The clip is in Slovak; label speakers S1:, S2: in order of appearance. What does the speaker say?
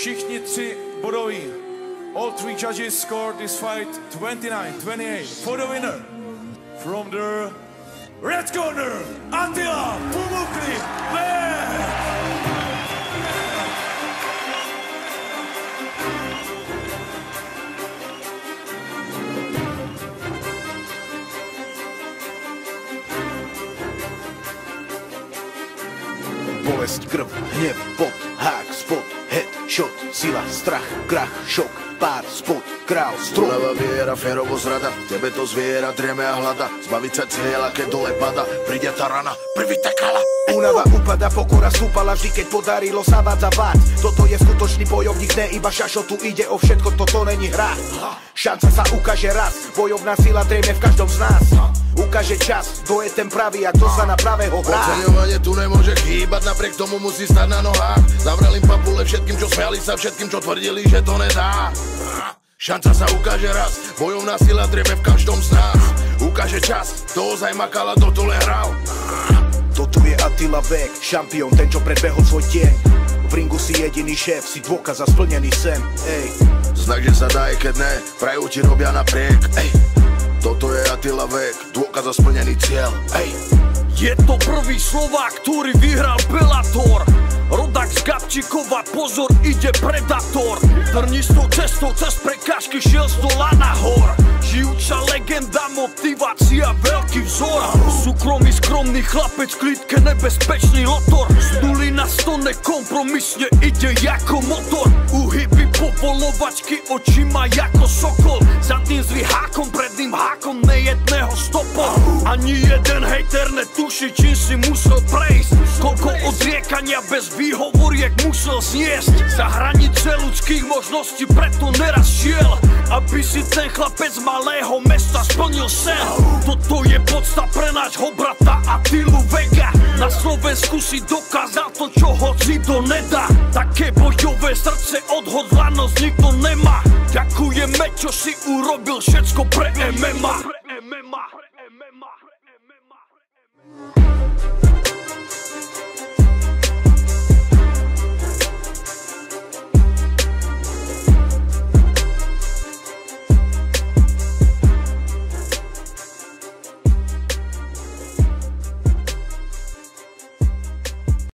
S1: Všichni tři bodoví. All three judges scored this fight 29-28 for the winner. From the red corner, Attila Pumukli.
S2: Bolesť, krv, hnev, pot, hák, spot, head, shot, sila, strach, krach, šok, pár, spod, král, strop.
S3: Únava, viera, férovo zrada, tebe to zviera, dreme a hlada. Zbaviť sa cieľa, keď dole pada, príde tá rana, prvý tekala.
S2: Únava upada, pokora stúpala vždy, keď podarilo sa mať zabáť. Toto je skutočný bojovník, ne iba šašo, tu ide o všetko, toto není hra. Šanca sa ukáže raz, bojovná sila dreme v každom z nás. Ukáže čas, kto je ten pravý a kto sa na pravého hrá.
S3: Oceňovanie tu nemôže chýbať, napriek tomu musí stať na nohách. Zavrel im papule všetkým, čo smiali sa, všetkým, čo tvrdili, že to nedá. Šanca sa ukáže raz, bojovná sila dreme v každom z nás. Ukáže čas, kto ozaj makal a kto tu len hral.
S2: Toto je Attila Vek, šampión, ten, čo predbehol svoj tieň. V ringu si jediný šéf, si dôkaz a splnený sen. Ej.
S3: Znak, že sa dá, aj keď ne, prajú ti robia napriek. Ej. Toto je Attila Vek, dôkaz a splnený cieľ. Ej.
S4: Je to prvý Slovák, ktorý vyhral Bellator. Rodak z Gabčíkova, pozor, ide predátor. Trnistou cestou cez prekážky šiel z dola nahor. Žijúca legenda, motivácia, veľký vzor. Súkromný, skromný chlapec, klidke nebezpečný lotor. Z nuly na 100 nekompromisne ide jako motor. Uhyby povolovačky, oči má jako sokol. Zadným zlý hákom, predným hákom, nejedného stopol. Ani jeden hejter netuší, čím si musel prejsť. Koľko odriekania bez výhovoriek musel zniesť. Za hranice ľudských možností preto neraz šiel, aby si ten chlapec malého mesta splnil sen. Toto je podsta pre nášho brata Attilu Veka. Na Slovensku si dokázal to, čo hoci to nedá. Také bojové srdce, odhodlanosť nikto nemá. Ďakujeme, čo si urobil všetko pre MMA.